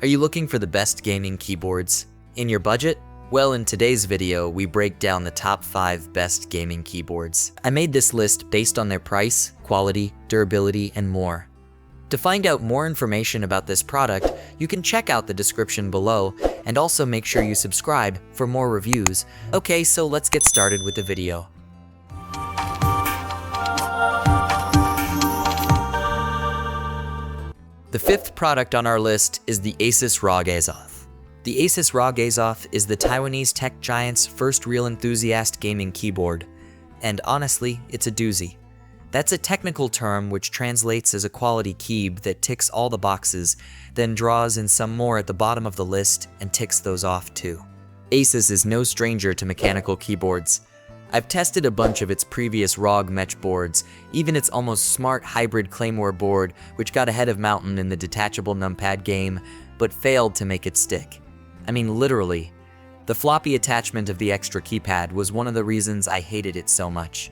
Are you looking for the best gaming keyboards in your budget? Well, in today's video, we break down the top 5 best gaming keyboards. I made this list based on their price, quality, durability, and more. To find out more information about this product, you can check out the description below, and also make sure you subscribe for more reviews. Okay, so let's get started with the video. The 5th product on our list is the Asus ROG Azoth. The Asus ROG Azoth is the Taiwanese tech giant's first real enthusiast gaming keyboard, and honestly, it's a doozy. That's a technical term which translates as a quality keyb that ticks all the boxes, then draws in some more at the bottom of the list and ticks those off too. Asus is no stranger to mechanical keyboards. I've tested a bunch of its previous ROG Mech boards, even its almost smart hybrid Claymore board, which got ahead of Mountain in the detachable numpad game, but failed to make it stick. I mean, literally. The floppy attachment of the extra keypad was one of the reasons I hated it so much.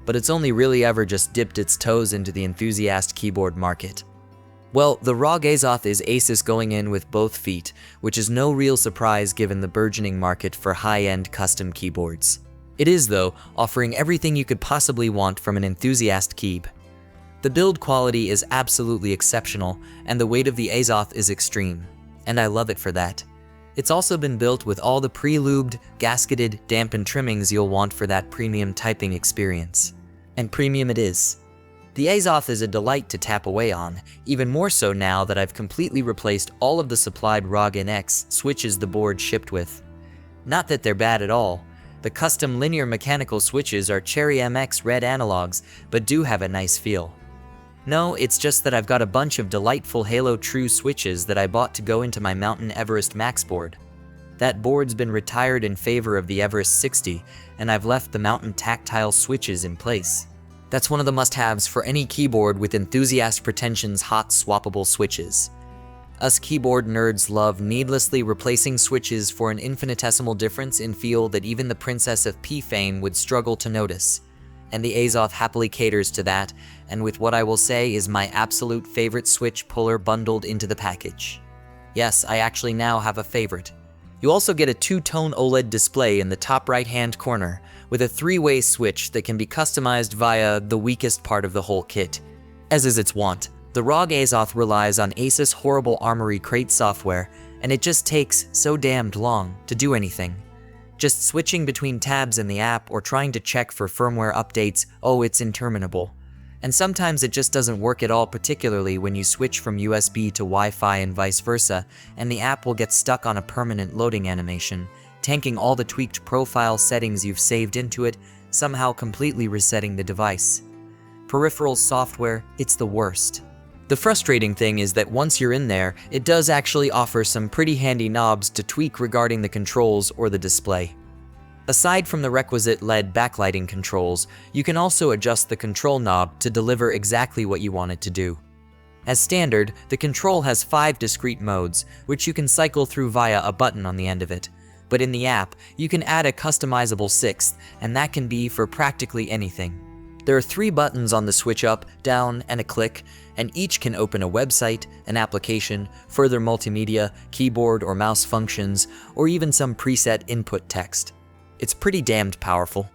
But it's only really ever just dipped its toes into the enthusiast keyboard market. Well, the ROG Azoth is Asus going in with both feet, which is no real surprise given the burgeoning market for high-end custom keyboards. It is, though, offering everything you could possibly want from an enthusiast keyb. The build quality is absolutely exceptional, and the weight of the Azoth is extreme, and I love it for that. It's also been built with all the pre-lubed, gasketed, dampened trimmings you'll want for that premium typing experience. And premium it is. The Azoth is a delight to tap away on, even more so now that I've completely replaced all of the supplied ROG NX switches the board shipped with. Not that they're bad at all. The custom linear mechanical switches are Cherry MX red analogs, but do have a nice feel. No, it's just that I've got a bunch of delightful Halo True switches that I bought to go into my Mountain Everest Max board. That board's been retired in favor of the Everest 60, and I've left the Mountain tactile switches in place. That's one of the must-haves for any keyboard with enthusiast pretensions hot swappable switches. Us keyboard nerds love needlessly replacing switches for an infinitesimal difference in feel that even the Princess of P fame would struggle to notice. And the Azoth happily caters to that, and with what I will say is my absolute favorite switch puller bundled into the package. Yes, I actually now have a favorite. You also get a 2-tone OLED display in the top right-hand corner, with a 3-way switch that can be customized via the weakest part of the whole kit. As is its wont, the ROG Azoth relies on Asus Horrible Armory crate software, and it just takes so damned long to do anything. Just switching between tabs in the app or trying to check for firmware updates, oh, it's interminable. And sometimes it just doesn't work at all, particularly when you switch from USB to Wi-Fi and vice versa, and the app will get stuck on a permanent loading animation, tanking all the tweaked profile settings you've saved into it, somehow completely resetting the device. Peripherals software, it's the worst. The frustrating thing is that once you're in there, it does actually offer some pretty handy knobs to tweak regarding the controls or the display. Aside from the requisite LED backlighting controls, you can also adjust the control knob to deliver exactly what you want it to do. As standard, the control has 5 discrete modes, which you can cycle through via a button on the end of it. But in the app, you can add a customizable 6th, and that can be for practically anything. There are 3 buttons on the switch up, down, and a click, and each can open a website, an application, further multimedia, keyboard or mouse functions, or even some preset input text. It's pretty damned powerful.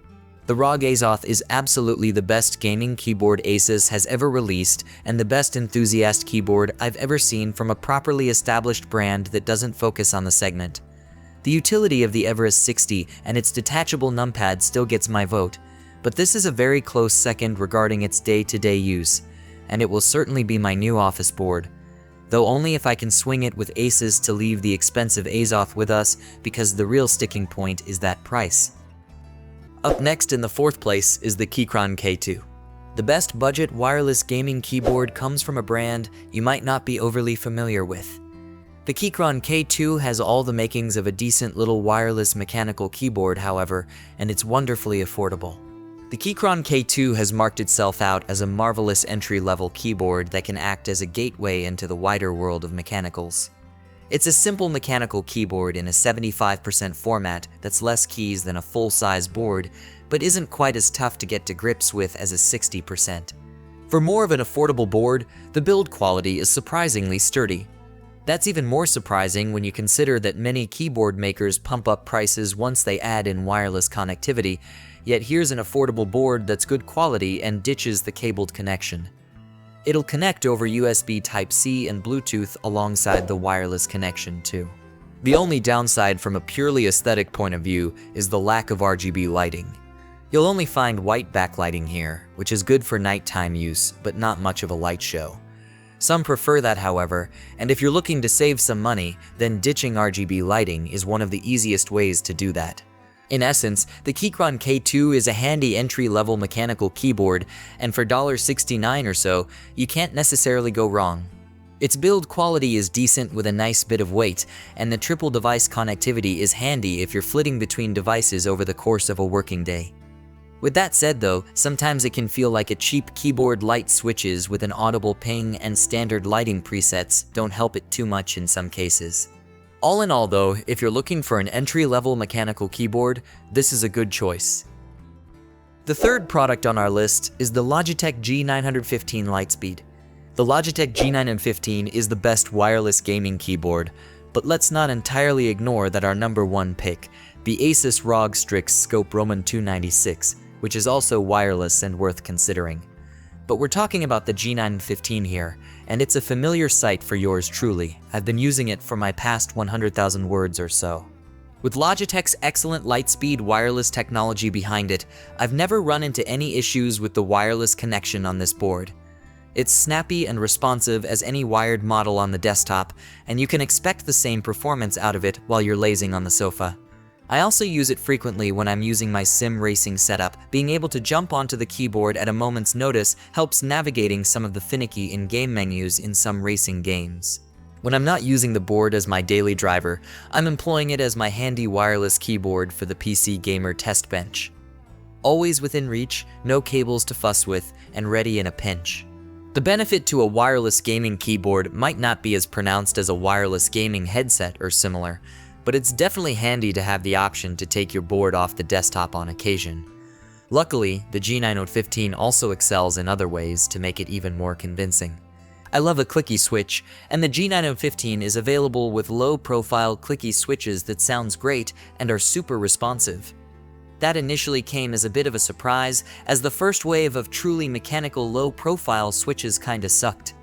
The ROG Azoth is absolutely the best gaming keyboard Asus has ever released, and the best enthusiast keyboard I've ever seen from a properly established brand that doesn't focus on the segment. The utility of the Everest 60 and its detachable numpad still gets my vote, but this is a very close second regarding its day-to-day use, and it will certainly be my new office board, though only if I can swing it with Asus to leave the expensive Azoth with us, because the real sticking point is that price. Up next in the 4th place is the Keychron K2. The best budget wireless gaming keyboard comes from a brand you might not be overly familiar with. The Keychron K2 has all the makings of a decent little wireless mechanical keyboard, however, and it's wonderfully affordable. The Keychron K2 has marked itself out as a marvelous entry-level keyboard that can act as a gateway into the wider world of mechanicals. It's a simple mechanical keyboard in a 75% format that's less keys than a full-size board, but isn't quite as tough to get to grips with as a 60%. For more of an affordable board, the build quality is surprisingly sturdy. That's even more surprising when you consider that many keyboard makers pump up prices once they add in wireless connectivity, yet here's an affordable board that's good quality and ditches the cabled connection. It'll connect over USB Type-C and Bluetooth alongside the wireless connection too. The only downside from a purely aesthetic point of view is the lack of RGB lighting. You'll only find white backlighting here, which is good for nighttime use, but not much of a light show. Some prefer that, however, and if you're looking to save some money, then ditching RGB lighting is one of the easiest ways to do that. In essence, the Keychron K2 is a handy entry-level mechanical keyboard, and for $69 or so, you can't necessarily go wrong. Its build quality is decent with a nice bit of weight, and the triple device connectivity is handy if you're flitting between devices over the course of a working day. With that said though, sometimes it can feel like a cheap keyboard. Light switches with an audible ping and standard lighting presets don't help it too much in some cases. All in all though, if you're looking for an entry-level mechanical keyboard, this is a good choice. The third product on our list is the Logitech G915 Lightspeed. The Logitech G915 is the best wireless gaming keyboard, but let's not entirely ignore that our number one pick, the Asus ROG Strix Scope Roman 296, which is also wireless and worth considering. But we're talking about the G915 here, and it's a familiar sight for yours truly. I've been using it for my past 100,000 words or so. With Logitech's excellent Lightspeed wireless technology behind it, I've never run into any issues with the wireless connection on this board. It's snappy and responsive as any wired model on the desktop, and you can expect the same performance out of it while you're lazing on the sofa. I also use it frequently when I'm using my sim racing setup. Being able to jump onto the keyboard at a moment's notice helps navigating some of the finicky in-game menus in some racing games. When I'm not using the board as my daily driver, I'm employing it as my handy wireless keyboard for the PC gamer test bench. Always within reach, no cables to fuss with, and ready in a pinch. The benefit to a wireless gaming keyboard might not be as pronounced as a wireless gaming headset or similar, but it's definitely handy to have the option to take your board off the desktop on occasion. Luckily, the G915 also excels in other ways to make it even more convincing. I love a clicky switch, and the G915 is available with low-profile clicky switches that sounds great and are super responsive. That initially came as a bit of a surprise, as the first wave of truly mechanical low-profile switches kinda sucked.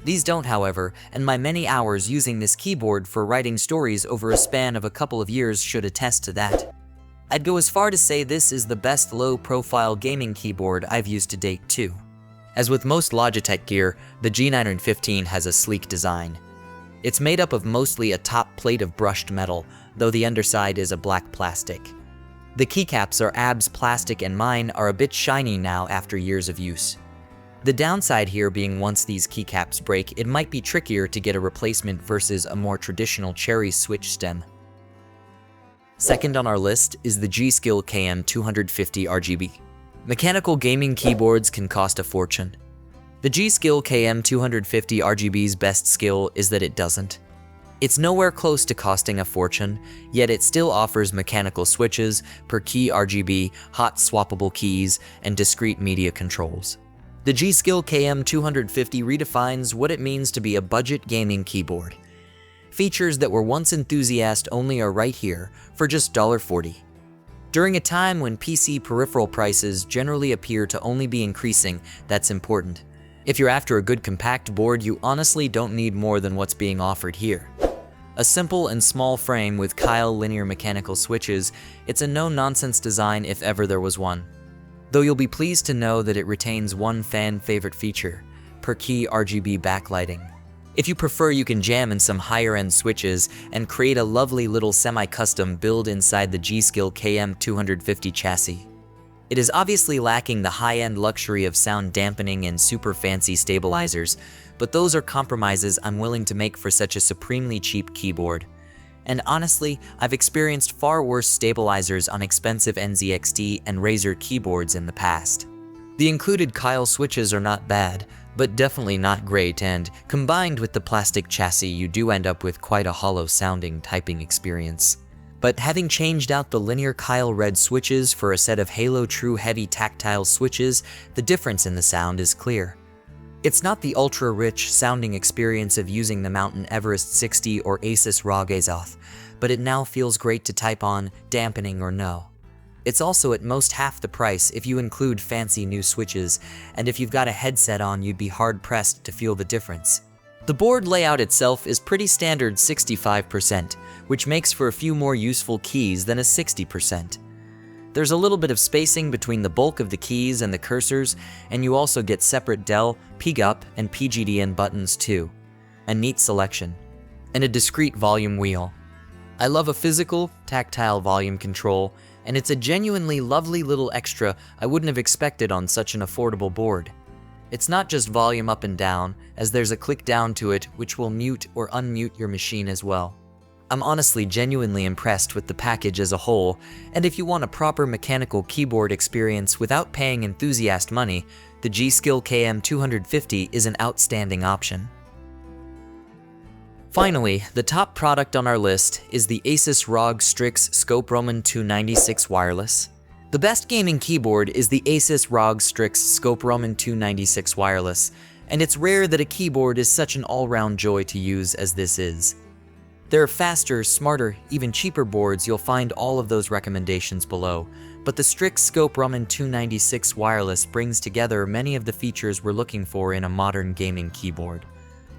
These don't, however, and my many hours using this keyboard for writing stories over a span of a couple of years should attest to that. I'd go as far to say this is the best low-profile gaming keyboard I've used to date too. As with most Logitech gear, the G915 has a sleek design. It's made up of mostly a top plate of brushed metal, though the underside is a black plastic. The keycaps are ABS plastic and mine are a bit shiny now after years of use. The downside here being once these keycaps break, it might be trickier to get a replacement versus a more traditional cherry switch stem. Second on our list is the G.Skill KM250 RGB. Mechanical gaming keyboards can cost a fortune. The G.Skill KM250 RGB's best skill is that it doesn't. It's nowhere close to costing a fortune, yet it still offers mechanical switches, per key RGB, hot swappable keys, and discrete media controls. The G.Skill KM250 redefines what it means to be a budget gaming keyboard. Features that were once enthusiast only are right here for just $40. During a time when PC peripheral prices generally appear to only be increasing, that's important. If you're after a good compact board, you honestly don't need more than what's being offered here. A simple and small frame with Kyle linear mechanical switches, it's a no-nonsense design if ever there was one. Though you'll be pleased to know that it retains one fan favorite feature, per key RGB backlighting. If you prefer, you can jam in some higher-end switches and create a lovely little semi-custom build inside the G.Skill KM250 chassis. It is obviously lacking the high-end luxury of sound dampening and super fancy stabilizers, but those are compromises I'm willing to make for such a supremely cheap keyboard. And honestly, I've experienced far worse stabilizers on expensive NZXT and Razer keyboards in the past. The included Kyle switches are not bad, but definitely not great, and combined with the plastic chassis, you do end up with quite a hollow-sounding typing experience. But having changed out the linear Kyle red switches for a set of Halo True heavy tactile switches, the difference in the sound is clear. It's not the ultra-rich sounding experience of using the Mountain Everest 60 or Asus ROG Azoth, but it now feels great to type on, dampening or no. It's also at most half the price if you include fancy new switches, and if you've got a headset on, you'd be hard-pressed to feel the difference. The board layout itself is pretty standard 65%, which makes for a few more useful keys than a 60%. There's a little bit of spacing between the bulk of the keys and the cursors, and you also get separate del, PGUP, and PGDN buttons too. A neat selection. And a discrete volume wheel. I love a physical, tactile volume control, and it's a genuinely lovely little extra I wouldn't have expected on such an affordable board. It's not just volume up and down, as there's a click down to it which will mute or unmute your machine as well. I'm honestly genuinely impressed with the package as a whole, and if you want a proper mechanical keyboard experience without paying enthusiast money, the G.Skill KM250 is an outstanding option. Finally, the top product on our list is the Asus ROG Strix Scope Roman 296 Wireless. The best gaming keyboard is the Asus ROG Strix Scope Roman 296 Wireless, and it's rare that a keyboard is such an all-round joy to use as this is. There are faster, smarter, even cheaper boards. You'll find all of those recommendations below, but the Strix Scope Roman 296 Wireless brings together many of the features we're looking for in a modern gaming keyboard.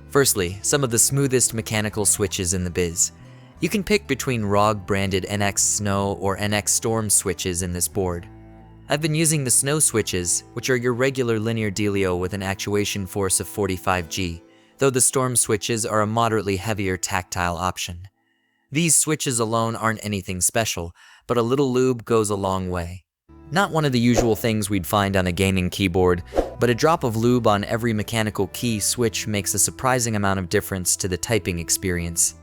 Firstly, some of the smoothest mechanical switches in the biz. You can pick between ROG branded NX Snow or NX Storm switches in this board. I've been using the Snow switches, which are your regular linear dealio with an actuation force of 45G, though the Storm switches are a moderately heavier tactile option. These switches alone aren't anything special, but a little lube goes a long way. Not one of the usual things we'd find on a gaming keyboard, but a drop of lube on every mechanical key switch makes a surprising amount of difference to the typing experience.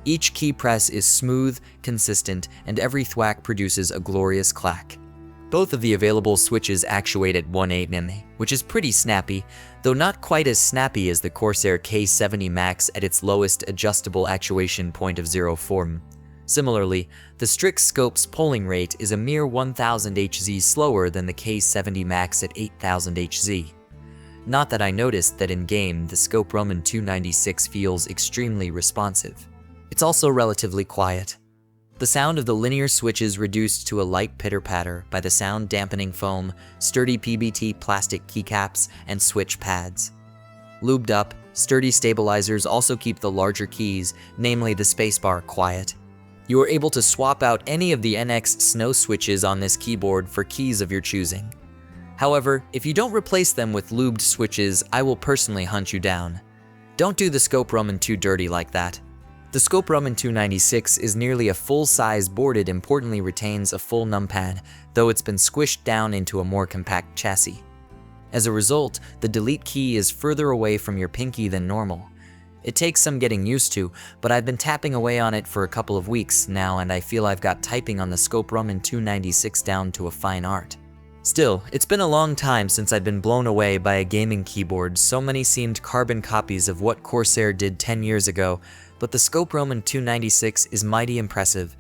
Each key press is smooth, consistent, and every thwack produces a glorious clack. Both of the available switches actuate at 1/8 mm, which is pretty snappy, though not quite as snappy as the Corsair K70 Max at its lowest adjustable actuation point of 0.4 mm. Similarly, the Strix Scope's polling rate is a mere 1000 Hz slower than the K70 Max at 8000 Hz. Not that I noticed that in-game, the Scope Roman 296 feels extremely responsive. It's also relatively quiet. The sound of the linear switch is reduced to a light pitter-patter by the sound-dampening foam, sturdy PBT plastic keycaps, and switch pads. Lubed up, sturdy stabilizers also keep the larger keys, namely the spacebar, quiet. You are able to swap out any of the NX Snow switches on this keyboard for keys of your choosing. However, if you don't replace them with lubed switches, I will personally hunt you down. Don't do the Scope Roman 2 dirty like that. The Scope Roman 296 is nearly a full-size board. It importantly retains a full numpad, though it's been squished down into a more compact chassis. As a result, the delete key is further away from your pinky than normal. It takes some getting used to, but I've been tapping away on it for a couple of weeks now, and I feel I've got typing on the Scope Roman 296 down to a fine art. Still, it's been a long time since I've been blown away by a gaming keyboard. So many seemed carbon copies of what Corsair did 10 years ago, but the Scope Roman 296 is mighty impressive.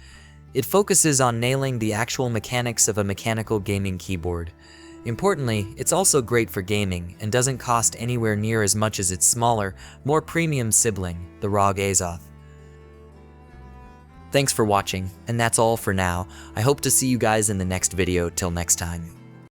It focuses on nailing the actual mechanics of a mechanical gaming keyboard. Importantly, it's also great for gaming and doesn't cost anywhere near as much as its smaller, more premium sibling, the ROG Azoth. Thanks for watching, and that's all for now. I hope to see you guys in the next video. Till next time.